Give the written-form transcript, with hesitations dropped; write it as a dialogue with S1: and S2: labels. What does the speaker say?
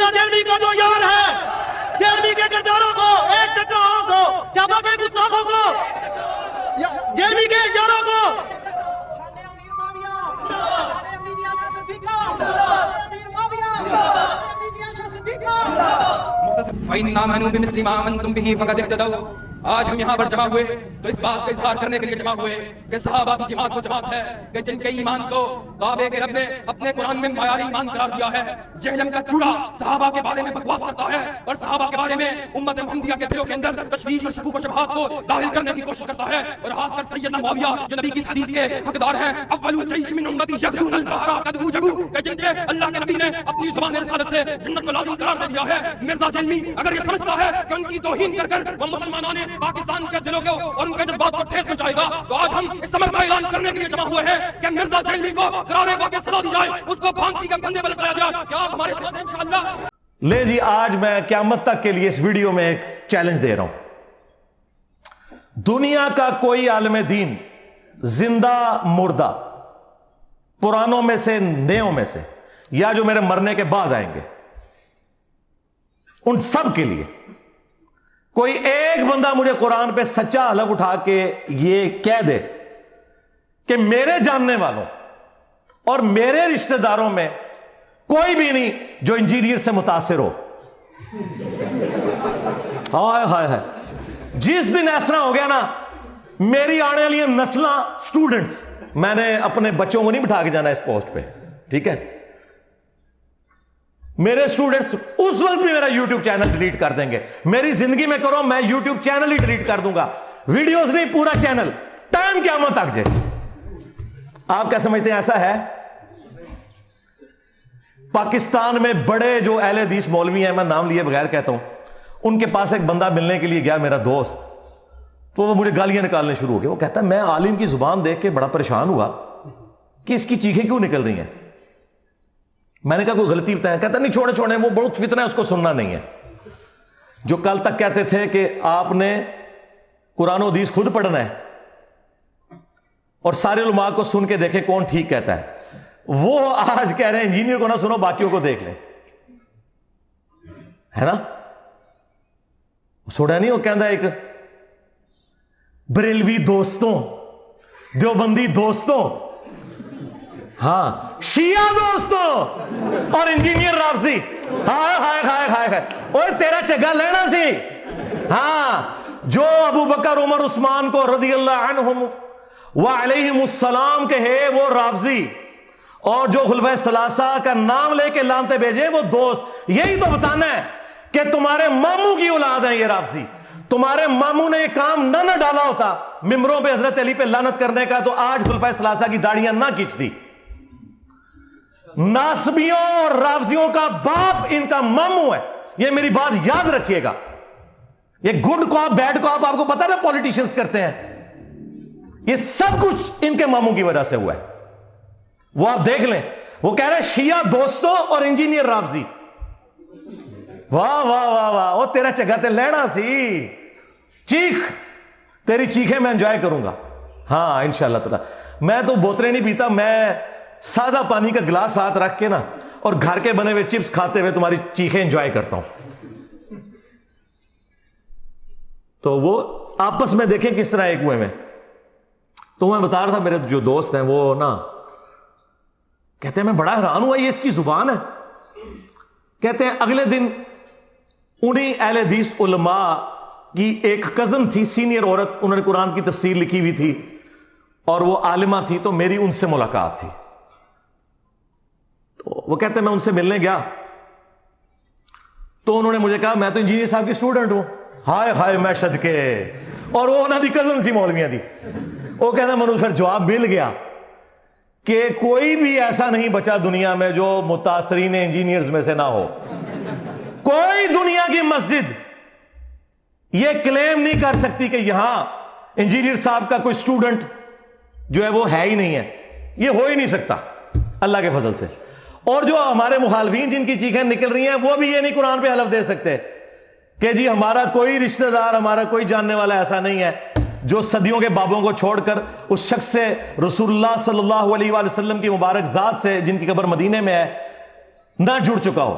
S1: مرزا جیلوی کا جو یار ہے، جیلوی کے کرداروں کو، ایک ٹکاؤں کو، چابا کے گستاخوں کو، جیلوی کے یاروں کو
S2: فَإِنَّا آمَنُوا بِمِثْلِ مَا آمَنْتُمْ بِهِ فَقَدِ اهْتَدَوْا۔ آج ہم یہاں پر جمع ہوئے تو اس بات کا اظہار کرنے کے لیے جمع ہوئے کہ صحابہ کی جماعت وہ جماعت ہے کہ جن کے ایمان کو کعبے کے رب نے اپنے قرآن میں معیاری ایمان قرار دیا ہے۔ جہنم کا چوڑا صحابہ کے بارے میں بکواس کرتا ہے اور صحابہ کے بارے میں امت محمدیہ کے دلوں کے اندر تشویش اور شکوک و شبہات کو داخل کرنے کی کوشش کرتا ہے، اور خاص کر سیدنا معاویہ جو نبی کی حدیث کے حقدار ہیں، اول جیش من امتی یغزون البحر قد اوجبوا، کہ جن کے اللہ کے نبی نے اپنی زبان رسالت سے جنت کو لازم قرار دے دیا ہے۔ مرزا جیلمی اگر یہ سمجھتا ہے کہ ان کی توہین کر کر وہ مسلمانوں نے پاکستان کے دلوں کو اور ان کے جذبات کو ٹھیس پہنچائے گا، تو آج ہم اس امر کا اعلان کرنے کے لیے جمع ہوئے ہیں کہ مرزا جیلمی کو قرار واقع سزا دی جائے، اس کو پھانسی کے پھندے پر لٹایا جائے۔ کیا آپ ہمارے ساتھ ہیں انشاءاللہ؟
S3: لے جی، آج میں قیامت تک کے لیے اس ویڈیو میں ایک چیلنج دے رہا ہوں۔ دنیا کا کوئی عالم دین، زندہ مردہ، پرانوں میں سے نیوں میں سے، یا جو میرے مرنے کے بعد آئیں گے، ان سب کے لیے کوئی ایک بندہ مجھے قرآن پہ سچا حلف اٹھا کے یہ کہہ دے کہ میرے جاننے والوں اور میرے رشتہ داروں میں کوئی بھی نہیں جو انجینئر سے متاثر ہو، ہائے ہائے ہائے، جس دن ایسا ہو گیا نا، میری آنے والی نسلاں سٹوڈنٹس، میں نے اپنے بچوں کو نہیں بٹھا کے جانا اس پوسٹ پہ، ٹھیک ہے، میرے سٹوڈنٹس اس وقت بھی میرا یوٹیوب چینل ڈیلیٹ کر دیں گے۔ میری زندگی میں کرو، میں یوٹیوب چینل ہی ڈیلیٹ کر دوں گا، ویڈیوز نہیں، پورا چینل، ٹائم قیامت تک جائے۔ آپ کیا سمجھتے ہیں ایسا ہے؟ پاکستان میں بڑے جو اہل حدیث مولوی ہیں، میں نام لیے بغیر کہتا ہوں، ان کے پاس ایک بندہ ملنے کے لیے گیا، میرا دوست، تو وہ مجھے گالیاں نکالنے شروع ہو گئے۔ وہ کہتا ہے میں عالم کی زبان دیکھ کے بڑا پریشان ہوا کہ اس کی چیخیں کیوں نکل رہی ہیں۔ میں نے کہا کوئی غلطی بتائیں؟ کہتا نہیں چھوڑے وہ بہت فتنہ ہے، اس کو سننا نہیں ہے۔ جو کل تک کہتے تھے کہ آپ نے قرآن و حدیث خود پڑھنا ہے اور سارے علماء کو سن کے دیکھیں کون ٹھیک کہتا ہے، وہ آج کہہ رہے ہیں انجینئر کو نہ سنو، باقیوں کو دیکھ لیں، ہے نا؟ سوڑا نہیں، وہ کہندا ایک بریلوی دوستوں، دیوبندی دوستوں، ہاں شیعہ دوستوں اور انجینئر رافضی، ہائے ہائے ہائے ہائے ہائے، اور تیرا چگا لینا سی، ہاں جو ابو بکر عمر عثمان کو رضی اللہ عنہم وعلیہم السلام کہے وہ رافضی، اور جو خلفائے ثلاثہ کا نام لے کے لانتے بھیجے وہ دوست۔ یہی تو بتانا ہے کہ تمہارے ماموں کی اولاد ہیں یہ رافضی۔ تمہارے ماموں نے یہ کام نہ ڈالا ہوتا ممبروں پہ حضرت علی پہ لعنت کرنے کا، تو آج خلفائے ثلاثہ کی داڑیاں نہ کھینچتی۔ ناسبیوں اور رافضیوں کا باپ ان کا ماموں ہے، یہ میری بات یاد رکھیے گا۔ یہ گڈ کاپ بیڈ کاپ آپ کو پتا نا پولیٹیشنز کرتے ہیں، یہ سب کچھ ان کے ماموں کی وجہ سے ہوا ہے۔ وہ آپ دیکھ لیں، وہ کہہ رہے ہیں شیعہ دوستوں اور انجینئر رافضی۔ واہ واہ واہ واہ، وہ تیرا چگا تے لینا سی، چیخ، تیری چیخیں میں انجوائے کروں گا، ہاں انشاءاللہ تعالی۔ میں تو بوتلیں نہیں پیتا، میں سادہ پانی کا گلاس ہاتھ رکھ کے نا اور گھر کے بنے ہوئے چپس کھاتے ہوئے تمہاری چیخیں انجوائے کرتا ہوں۔ تو وہ آپس میں دیکھیں کس طرح ایک ہوئے میں۔ تو میں بتا رہا تھا، میرے جو دوست ہیں وہ نا کہتے ہیں میں بڑا حیران ہوا، یہ اس کی زبان ہے۔ کہتے ہیں اگلے دن انہی اہل حدیث علماء کی ایک کزن تھی، سینئر عورت، انہوں نے قرآن کی تفسیر لکھی ہوئی تھی اور وہ عالمہ تھی، تو میری ان سے ملاقات تھی۔ تو وہ کہتے ہیں میں ان سے ملنے گیا تو انہوں نے مجھے کہا میں تو انجینئر صاحب کی اسٹوڈنٹ ہوں۔ ہائے ہائے میں صدقے، اور وہ انہوں دی کزن سی مولویاں دی۔ وہ کہنا مجھے پھر جواب مل گیا کہ کوئی بھی ایسا نہیں بچا دنیا میں جو متاثرین انجینئرز میں سے نہ ہو۔ کوئی دنیا کی مسجد یہ کلیم نہیں کر سکتی کہ یہاں انجینئر صاحب کا کوئی اسٹوڈنٹ جو ہے وہ ہے ہی نہیں ہے، یہ ہو ہی نہیں سکتا اللہ کے فضل سے۔ اور جو ہمارے مخالفین جن کی چیخیں نکل رہی ہیں وہ بھی یہ نہیں قرآن پہ حلف دے سکتے کہ جی ہمارا کوئی رشتہ دار، ہمارا کوئی جاننے والا ایسا نہیں ہے جو صدیوں کے بابوں کو چھوڑ کر اس شخص سے، رسول اللہ صلی اللہ علیہ وآلہ وسلم کی مبارک ذات سے جن کی قبر مدینے میں ہے، نہ جڑ چکا ہو۔